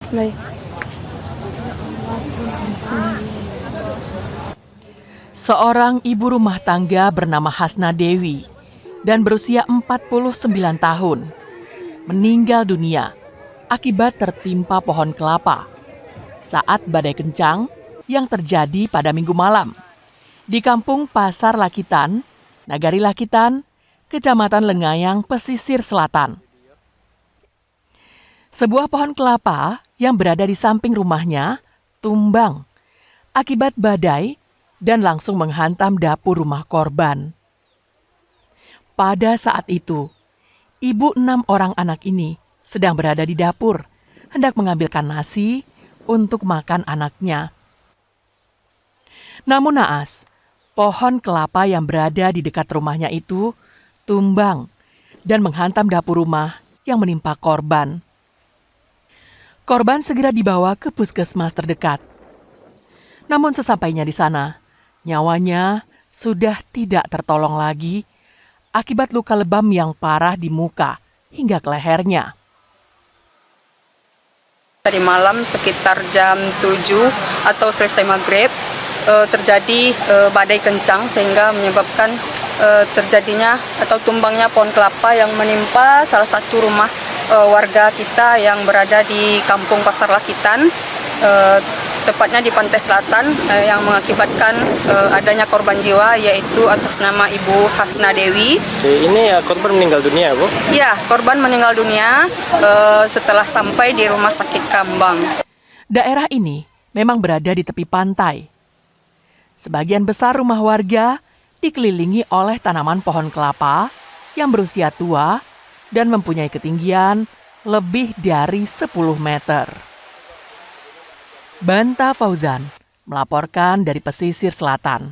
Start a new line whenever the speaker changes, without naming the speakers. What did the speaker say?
Baik.
Seorang ibu rumah tangga bernama Hasna Dewi dan berusia 49 tahun meninggal dunia akibat tertimpa pohon kelapa saat badai kencang yang terjadi pada Minggu malam di Kampung Pasar Lakitan, Nagari Lakitan, Kecamatan Lengayang, Pesisir Selatan. Sebuah pohon kelapa yang berada di samping rumahnya tumbang akibat badai dan langsung menghantam dapur rumah korban. Pada saat itu, ibu 6 orang anak ini sedang berada di dapur, hendak mengambilkan nasi untuk makan anaknya. Namun naas, pohon kelapa yang berada di dekat rumahnya itu tumbang dan menghantam dapur rumah yang menimpa korban. Korban segera dibawa ke puskesmas terdekat. Namun sesampainya di sana, nyawanya sudah tidak tertolong lagi akibat luka lebam yang parah di muka hingga ke lehernya.
Tadi malam sekitar jam 7 atau selesai maghrib terjadi badai kencang sehingga menyebabkan terjadinya atau tumbangnya pohon kelapa yang menimpa salah satu rumah warga kita yang berada di Kampung Pasar Lakitan, tepatnya di Pantai Selatan, yang mengakibatkan adanya korban jiwa yaitu atas nama Ibu Hasna Dewi.
Ini ya korban meninggal dunia, Bu?
Ya, korban meninggal dunia setelah sampai di Rumah Sakit Kambang.
Daerah ini memang berada di tepi pantai. Sebagian besar rumah warga dikelilingi oleh tanaman pohon kelapa yang berusia tua dan mempunyai ketinggian lebih dari 10 meter. Banta Fauzan melaporkan dari Pesisir Selatan.